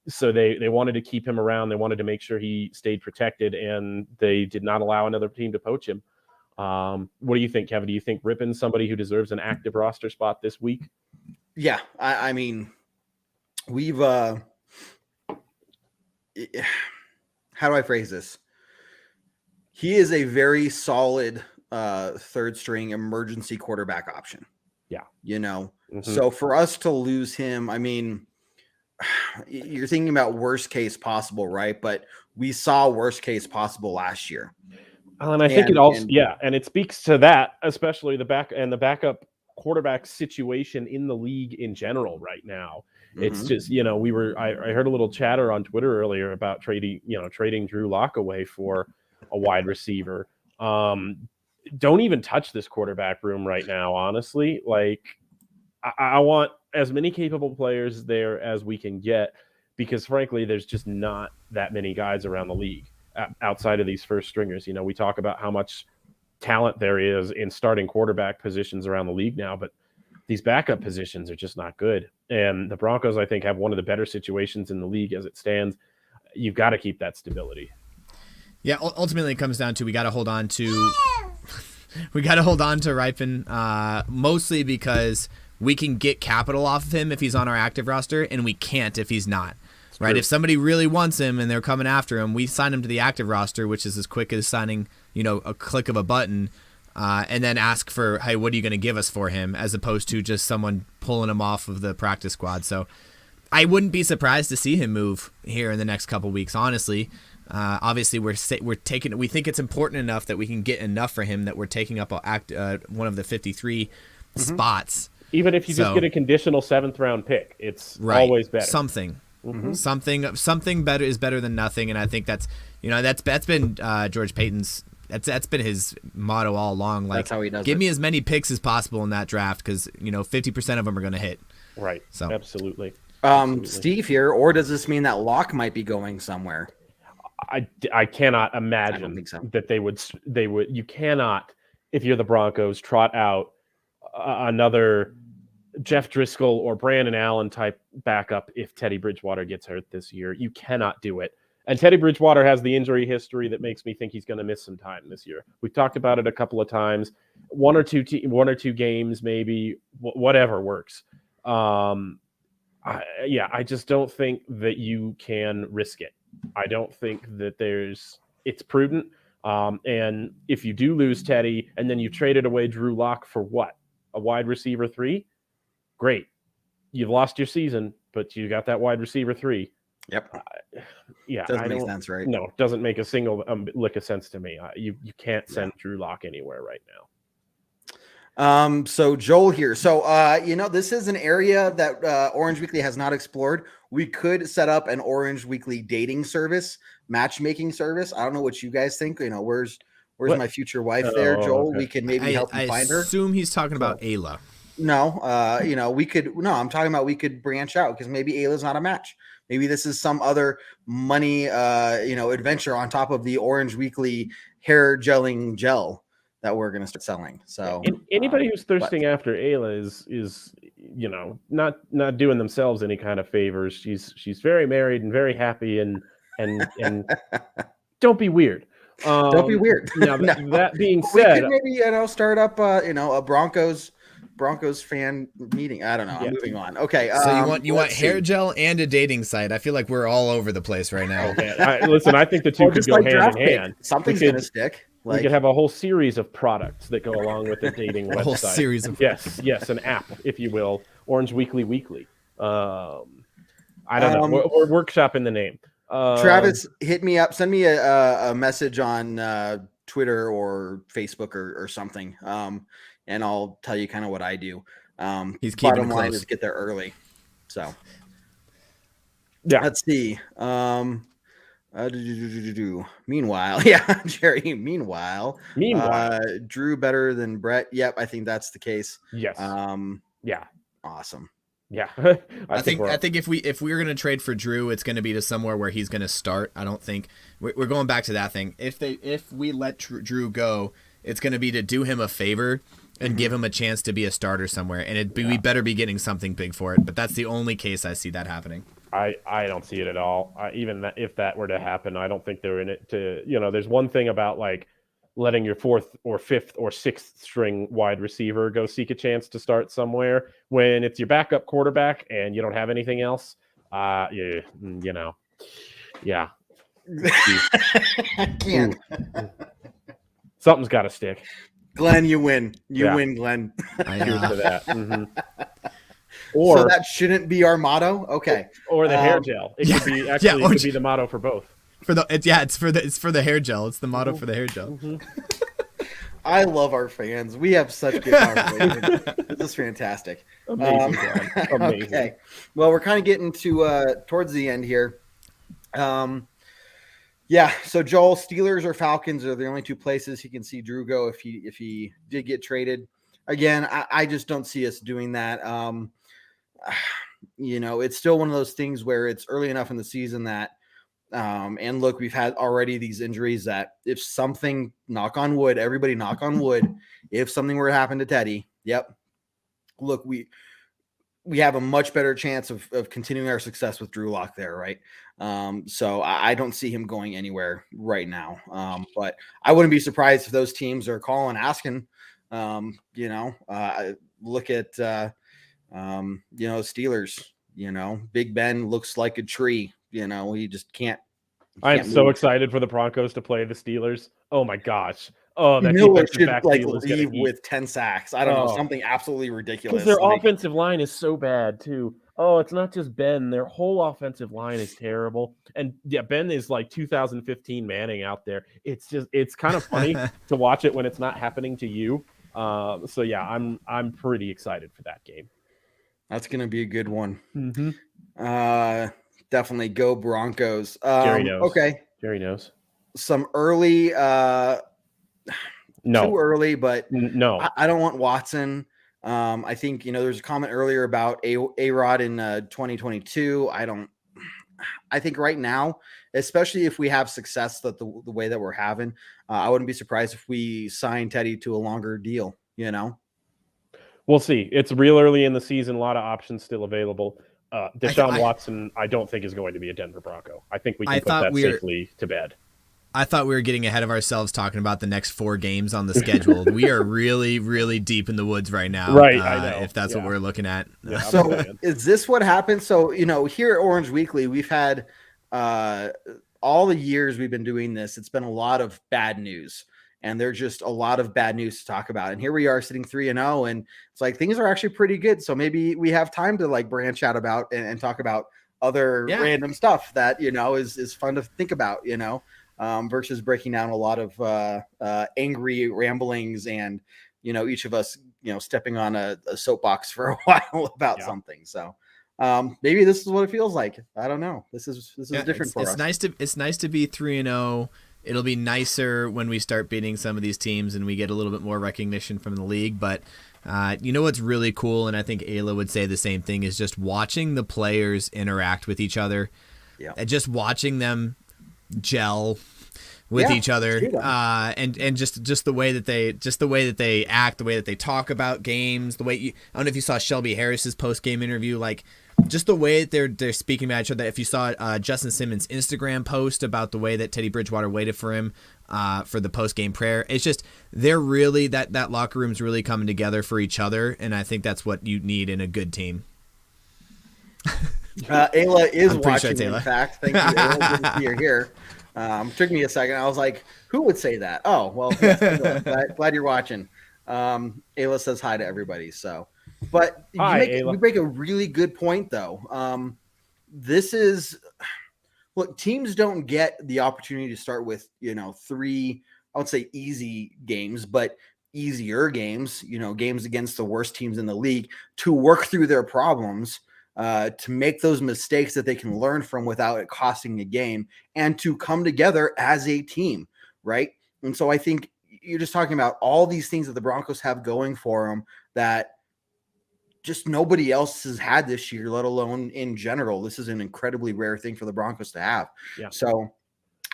So they wanted to keep him around. They wanted to make sure he stayed protected, and they did not allow another team to poach him. What do you think, Kevin? Do you think Rippon's somebody who deserves an active roster spot this week? Yeah, I mean, we've how do I phrase this? He is a very solid third string emergency quarterback option. Yeah. So for us to lose him, I mean, you're thinking about worst case possible, right? But we saw worst case possible last year. And I think it also, and it speaks to that, especially the backup quarterback situation in the league in general right now. It's just, I heard a little chatter on Twitter earlier about trading Drew Lock away for a wide receiver. Don't even touch this quarterback room right now, honestly. Like, I want as many capable players there as we can get, because frankly, there's just not that many guys around the league outside of these first stringers. We talk about how much talent there is in starting quarterback positions around the league now, but these backup positions are just not good. And the Broncos, I think, have one of the better situations in the league as it stands. You've got to keep that stability. Yeah, ultimately it comes down to we got to hold on to We got to hold on to Ripon, mostly because we can get capital off of him if he's on our active roster, and we can't if he's not. Right? True. If somebody really wants him and they're coming after him, we sign him to the active roster, which is as quick as signing, a click of a button, and then ask for, hey, what are you going to give us for him, as opposed to just someone pulling him off of the practice squad. So I wouldn't be surprised to see him move here in the next couple weeks, honestly. Obviously, we think it's important enough that we can get enough for him that we're taking up one of the 53 spots. Even if you just get a conditional 7th round pick, it's always better. Something better is better than nothing, and I think that's been George Payton's. That's been his motto all along. Like, that's how he does give me as many picks as possible in that draft, because 50% of them are going to hit. Right. So absolutely. Steve here, or does this mean that Locke might be going somewhere? I cannot imagine that they would. You cannot, if you're the Broncos, trot out another Jeff Driscoll or Brandon Allen type backup if Teddy Bridgewater gets hurt this year. You cannot do it. And Teddy Bridgewater has the injury history that makes me think he's going to miss some time this year. We've talked about it a couple of times. One or two games, maybe, whatever works. I just don't think that you can risk it. I don't think that it's prudent. And if you do lose Teddy and then you traded away Drew Lock for what? A wide receiver 3? Great. You've lost your season, but you got that wide receiver 3. Yep. Doesn't make sense, right? No, it doesn't make a single lick of sense to me. You can't send Drew Lock anywhere right now. So Joel here. So, this is an area that Orange Weekly has not explored. We could set up an Orange Weekly dating service, matchmaking service. I don't know what you guys think. Where's my future wife there, Joel? Okay. We can maybe help you find her. I assume he's talking about Ayla. No, I'm talking about we could branch out, because maybe Ayla's not a match. Maybe this is some other money, adventure on top of the Orange Weekly hair gelling gel that we're going to start selling. So anybody who's thirsting after Ayla is not doing themselves any kind of favors. She's very married and very happy, and don't be weird. Don't be weird. Now that being said, we could maybe start up a Broncos fan meeting. I don't know. I'm moving on. Okay. So you want hair gel and a dating site. I feel like we're all over the place right now. Okay. Listen, I think the two could go hand in hand. Something's going to stick. We could have a whole series of products that go along with the dating website. A whole series of yes, an app, if you will. Orange Weekly. I don't know. We're workshopping the name. Travis, hit me up. Send me a message on Twitter or Facebook or something. And I'll tell you kind of what I do. He's keeping bottom line close. is get there early. So let's see. Meanwhile, Jerry. Meanwhile, Drew better than Brett. Yep, I think that's the case. Yes. Awesome. Yeah. I think if we're gonna trade for Drew, it's gonna be to somewhere where he's gonna start. I don't think we're going back to that thing. If we let Drew go, it's gonna be to do him a favor and give him a chance to be a starter somewhere, and we better be getting something big for it. But that's the only case I see that happening. I don't see it at all. If that were to happen, I don't think they're in it to. There's one thing about like letting your 4th or 5th or 6th string wide receiver go seek a chance to start somewhere when it's your backup quarterback and you don't have anything else. Yeah. I can't. Something's got to stick. Glenn, you win. You win, Glenn. Here's to that. Mm-hmm. So that shouldn't be our motto. Okay. Or the hair gel. It could be actually it could be the motto for both. It's for the hair gel. It's the motto for the hair gel. Mm-hmm. I love our fans. We have such good conversations. This is fantastic. Amazing. Okay. Well, we're kind of getting to towards the end here. So Joel, Steelers or Falcons are the only two places he can see Drew go if he did get traded. Again, I just don't see us doing that. It's still one of those things where it's early enough in the season that and look, we've had already these injuries that if something, knock on wood, everybody knock on wood, if something were to happen to Teddy, look, we have a much better chance of continuing our success with Drew Lock there, right? So I don't see him going anywhere right now. But I wouldn't be surprised if those teams are calling, asking. Look at Steelers. Big Ben looks like a tree. He just can't. I am so excited for the Broncos to play the Steelers. Oh my gosh. Oh, that Miller should leave with 10 sacks. I don't know, something absolutely ridiculous. Because their offensive line is so bad too. Oh, it's not just Ben. Their whole offensive line is terrible. And yeah, Ben is like 2015 Manning out there. It's kind of funny to watch it when it's not happening to you. So yeah, I'm pretty excited for that game. That's gonna be a good one. Mm-hmm. Definitely go Broncos. Jerry knows. Okay. Jerry knows. Some early no. Too early, but no. I don't want Watson. I think there's a comment earlier about A-Rod in 2022. I think right now, especially if we have success the way that we're having, I wouldn't be surprised if we sign Teddy to a longer deal. We'll see. It's real early in the season. A lot of options still available. Deshaun Watson, I don't think is going to be a Denver Bronco. I think we can put that safely to bed. I thought we were getting ahead of ourselves talking about the next 4 games on the schedule. We are really, really deep in the woods right now. Right, I know. If that's what we're looking at. Yeah, so is this what happens? So, here at Orange Weekly, we've had all the years we've been doing this, it's been a lot of bad news. And there's just a lot of bad news to talk about. And here we are sitting 3-0, and it's like things are actually pretty good. So maybe we have time to branch out about and talk about other random stuff that, is fun to think about, versus breaking down a lot of angry ramblings and, each of us, stepping on a soapbox for a while about something. So maybe this is what it feels like. I don't know. This is different for us. It's nice to be 3-0. It'll be nicer when we start beating some of these teams and we get a little bit more recognition from the league. But what's really cool, and I think Ayla would say the same thing, is just watching the players interact with each other. Yeah. And just watching them gel with each other, and just the way that they act, the way that they talk about games, the way I don't know if you saw Shelby Harris's post game interview, just the way that they're speaking about each other. If you saw Justin Simmons' Instagram post about the way that Teddy Bridgewater waited for him for the post game prayer, it's just they're really that locker room's really coming together for each other, and I think that's what you need in a good team. Ayla is watching. In fact, thank you, Ayla. Good to see you here. Took me a second. I was like, who would say that? Oh, well, glad you're watching. Ayla says hi to everybody. So, but you make a really good point, though. This is look, teams don't get the opportunity to start with 3, I would say easy games, but easier games. Games against the worst teams in the league to work through their problems. To make those mistakes that they can learn from without it costing a game, and to come together as a team, right? And so I think you're just talking about all these things that the Broncos have going for them that just nobody else has had this year, let alone in general. This is an incredibly rare thing for the Broncos to have. Yeah. So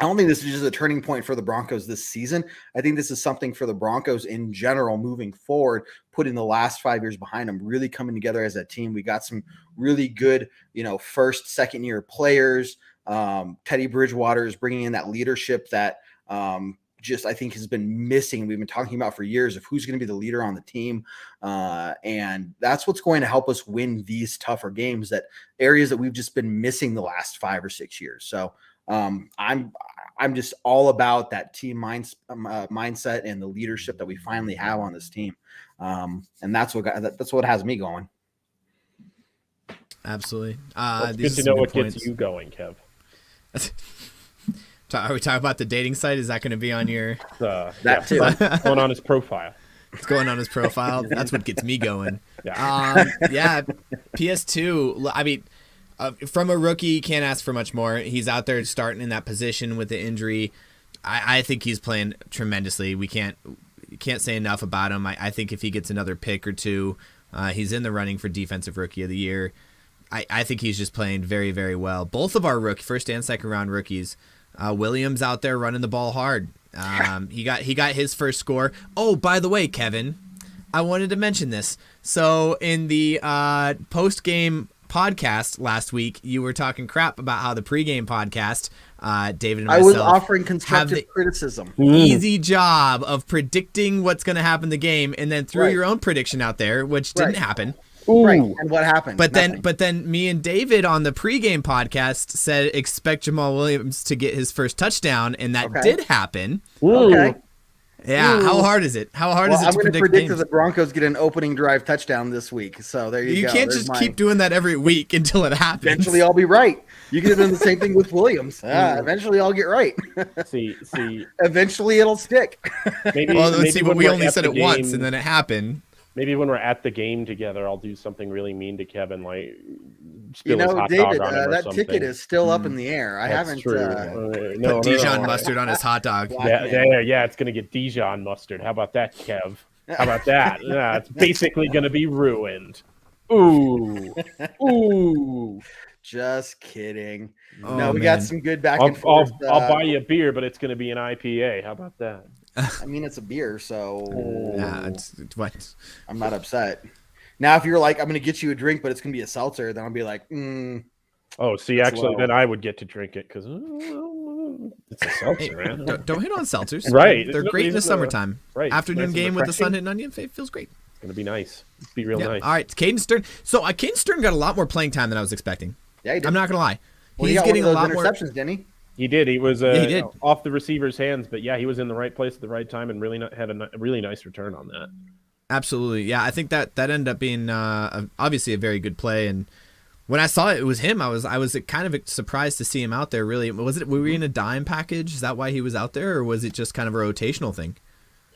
I don't think this is just a turning point for the Broncos this season. I think this is something for the Broncos in general moving forward, putting the last 5 years behind them, really coming together as a team. We got some really good, first, second year players. Teddy Bridgewater is bringing in that leadership that I think has been missing. We've been talking about for years of who's going to be the leader on the team. And that's what's going to help us win these tougher games, that areas that we've just been missing the last 5 or 6 years. So I'm just all about that team mindset and the leadership that we finally have on this team. And that's what has me going. Absolutely. It's good to know what gets you going, Kev. Are we talking about the dating site? Is that going to be on your that too? Going on his profile. It's going on his profile. That's what gets me going. Yeah. PS2. I mean, from a rookie, you can't ask for much more. He's out there starting in that position with the injury. I think he's playing tremendously. We can't say enough about him. I think if he gets another pick or two, he's in the running for Defensive Rookie of the Year. I think he's just playing very, very well. Both of our first and second round rookies, Williams out there running the ball hard. He got his first score. Oh, by the way, Kevin, I wanted to mention this. So in the post-game podcast last week, you were talking crap about how the pregame podcast, David and myself, I was offering constructive criticism. Easy job of predicting what's going to happen in the game, and then threw Right. your own prediction out there, which didn't happen. Right. And what happened? But Nothing. then me and David on the pregame podcast said expect Jamal Williams to get his first touchdown, and that did happen. Okay. Yeah. How hard is it? How hard is it I'm to going to predict predict games? that the Broncos get an opening drive touchdown this week. So there you go. You can't There's just keep doing that every week until it happens. Eventually, I'll be right. You can do the same thing with Williams. Eventually, I'll get right. See. Eventually, it'll stick. Maybe. Well, let's see, but when we we're only at said the it once, game- and then it happened. Maybe when we're at the game together, I'll do something really mean to Kevin, like spill his hot David, dog on him or that something. ticket is still up in the air. I That's haven't. true. No, Put Dijon no. mustard on his hot dog. Yeah, it's gonna get Dijon mustard. How about that, Kev? How about that? Yeah, it's basically gonna be ruined. Ooh. Just kidding. Oh, no, we man. got some good back and forth. I'll buy you a beer, but it's gonna be an IPA. How about that? I mean, it's a beer, so Yeah, it's what? I'm not upset. Now, if you're like, I'm going to get you a drink, but it's going to be a seltzer, then I'll be like, Oh, see, That's actually, low. then I would get to drink it because it's a seltzer, man. Don't hit on seltzers. Right. They're great in the summertime. Right. Afternoon Nice and game with the sun refreshing. hitting on you, it feels great. It's gonna be nice. It'd be real Yeah. nice. All right, Caden Stern. So Caden Stern got a lot more playing time than I was expecting. yeah, he did. I'm not gonna lie. Well, he He's got getting a one lot of more. those interceptions, didn't he? He did. He was he did. off the receiver's hands, but yeah, he was in the right place at the right time and really had a really nice return on that. Absolutely, yeah. I think that ended up being obviously a very good play. And when I saw it was him, I was kind of surprised to see him out there. Really, were we in a dime package? Is that why he was out there, or was it just kind of a rotational thing?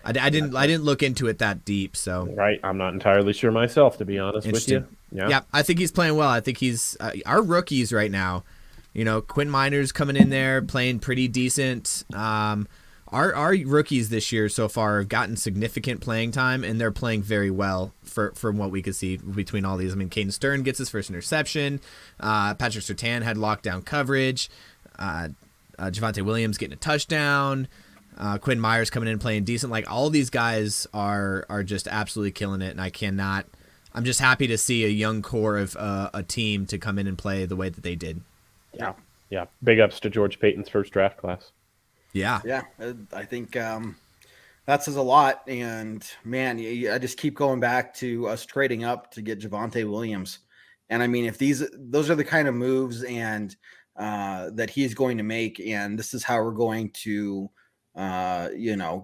I didn't look into it that deep. So Right. I'm not entirely sure myself, to be honest with you. Interesting. Yeah, I think he's playing well. I think he's our rookies right now. You know, Quinn Minor's coming in there playing pretty decent. Our rookies this year so far have gotten significant playing time, and they're playing very well from what we could see between all these. I mean, Caden Stern gets his first interception. Patrick Surtain had lockdown coverage. Javonte Williams getting a touchdown. Quinn Minor's coming in playing decent. Like, all these guys are just absolutely killing it, and I'm just happy to see a young core of a team to come in and play the way that they did. Yeah. Big ups to George Payton's first draft class. Yeah. Yeah, I think that says a lot. And man, I just keep going back to us trading up to get Javonte Williams. And I mean, if those are the kind of moves and that he's going to make, and this is how we're going to,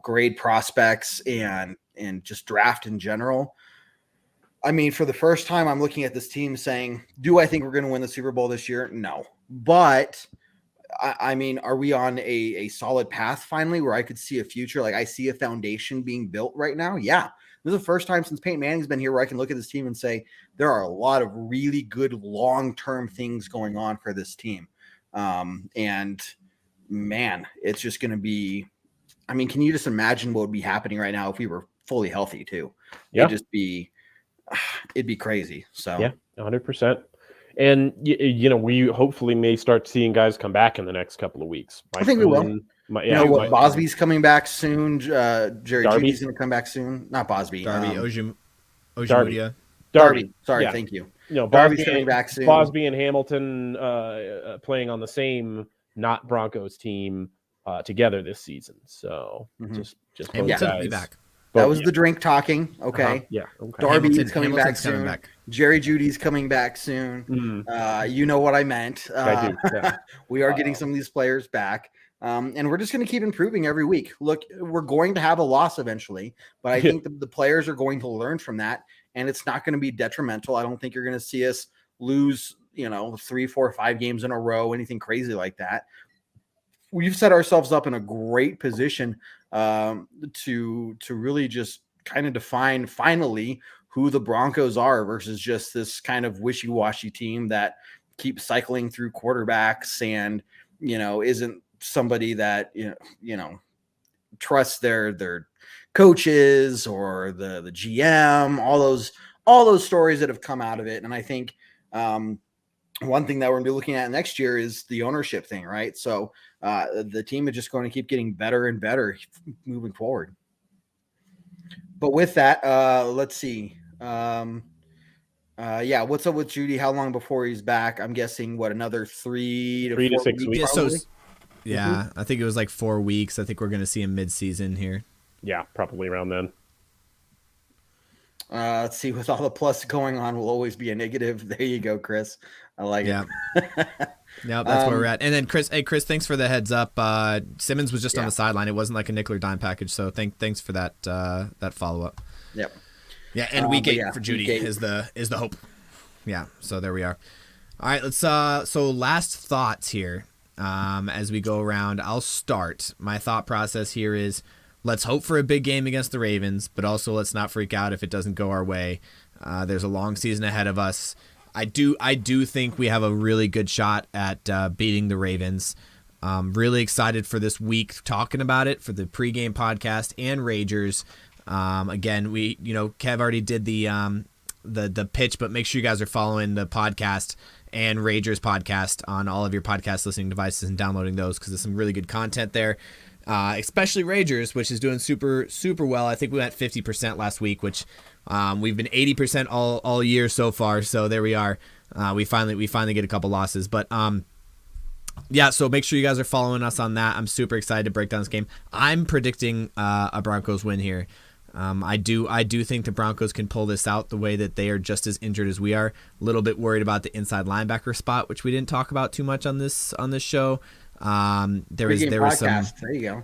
grade prospects and just draft in general. I mean, for the first time, I'm looking at this team saying, do I think we're going to win the Super Bowl this year? No. But I mean, are we on a solid path finally where I could see a future? Like, I see a foundation being built right now. Yeah. This is the first time since Peyton Manning's been here where I can look at this team and say there are a lot of really good long-term things going on for this team. And man, it's just going to be, I mean, can you just imagine what would be happening right now if we were fully healthy too? Yeah. It'd be crazy. So Yeah, 100%. And we hopefully may start seeing guys come back in the next couple of weeks. I think we will. Bosby's coming back soon. Jerry Judy's going to come back soon. Not Bosby. Darby Darby. Darby. Sorry, Yeah. thank you. Darby's coming back soon. Bosby and Hamilton playing on the same not Broncos team together this season. So just Hamilton both will be guys. back. That was the drink talking. Okay. Uh-huh. Yeah. Okay. Darby is Hamilton's coming back coming soon. back. Jerry Judy's coming back soon. You know what I meant. I do. Yeah. We are getting some of these players back. And we're just going to keep improving every week. Look, we're going to have a loss eventually, but I think the players are going to learn from that, and it's not going to be detrimental. I don't think you're going to see us lose, 3, 4, 5 games in a row, anything crazy like that. We've set ourselves up in a great position to really just kind of define finally who the Broncos are versus just this kind of wishy-washy team that keeps cycling through quarterbacks and, isn't somebody that, trusts their coaches or the GM, all those stories that have come out of it. And I think one thing that we're going to be looking at next year is the ownership thing, right? So the team is just going to keep getting better and better moving forward. But with that, let's see. What's up with Judy? How long before he's back? I'm guessing another 3 to 4 6 weeks. Yeah, probably? I think it was like 4 weeks. I think we're going to see him mid-season here. Yeah, probably around then. Let's see. With all the plus going on, will always be a negative. There you go, Chris. I like it. Yeah, that's where we're at. And then Chris, thanks for the heads up. Simmons was just on the sideline. It wasn't like a nickel or dime package. So thanks for that follow up. Yep. Yeah, and week 8 for Judy is the hope. Yeah, so there we are. All right, let's so last thoughts here. As we go around, I'll start. My thought process here is let's hope for a big game against the Ravens, but also let's not freak out if it doesn't go our way. There's a long season ahead of us. I do think we have a really good shot at beating the Ravens. Really excited for this week talking about it for the pregame podcast and Ragers. Again, Kev already did the pitch, but make sure you guys are following the podcast and Ragers podcast on all of your podcast listening devices and downloading those because there's some really good content there. Especially Ragers, which is doing super, super well. I think we went 50% last week, which we've been 80% all year so far. So there we are. We finally get a couple losses, but so make sure you guys are following us on that. I'm super excited to break down this game. I'm predicting a Broncos win here. I do think the Broncos can pull this out the way that they are just as injured as we are. A little bit worried about the inside linebacker spot, which we didn't talk about too much on this show. There was some. There you go.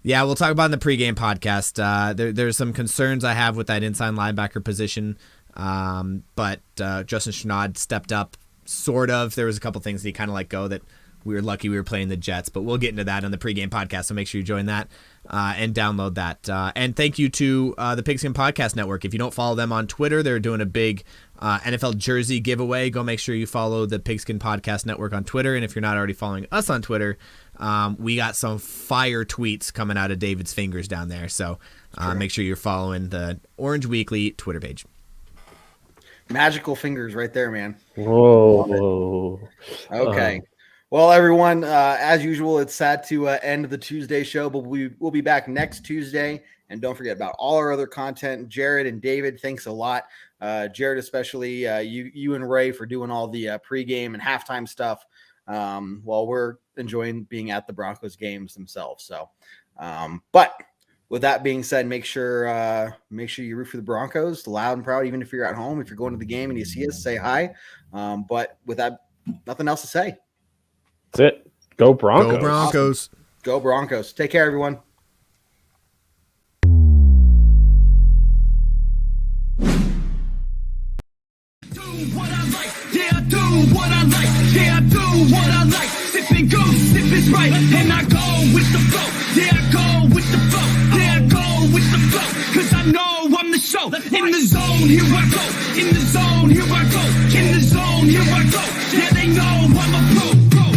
Yeah, we'll talk about in the pregame podcast. There's some concerns I have with that inside linebacker position, but Justin Chenard stepped up, sort of. There was a couple things that he kind of let go that we were lucky we were playing the Jets, but we'll get into that on the pregame podcast, so make sure you join that and download that. And thank you to the Pigskin Podcast Network. If you don't follow them on Twitter, they're doing a big NFL jersey giveaway. Go make sure you follow the Pigskin Podcast Network on Twitter, and if you're not already following us on Twitter, we got some fire tweets coming out of David's fingers down there, so make sure you're following the Orange Weekly Twitter page. Magical fingers right there, man. Whoa. Okay. Well, everyone, as usual, it's sad to end the Tuesday show, but we'll be back next Tuesday. And don't forget about all our other content. Jared and David, thanks a lot. Jared, especially you and Ray for doing all the pregame and halftime stuff while we're enjoying being at the Broncos games themselves. So, but with that being said, make sure you root for the Broncos loud and proud, even if you're at home. If you're going to the game and you see us, say hi. But with that, nothing else to say. That's it. Go Broncos. Go Broncos. Awesome. Go Broncos. Take care, everyone. Do what I like. Yeah, I do what I like. Yeah, I do what I like. Sipping goose, if it's right. And I go with the flow. Yeah, I go with the flow. Yeah, I go with the flow. Cause I know I'm the show. In the zone, here I go. In the zone, here I go. In the zone, here I go. Yeah, they know I'm a pro.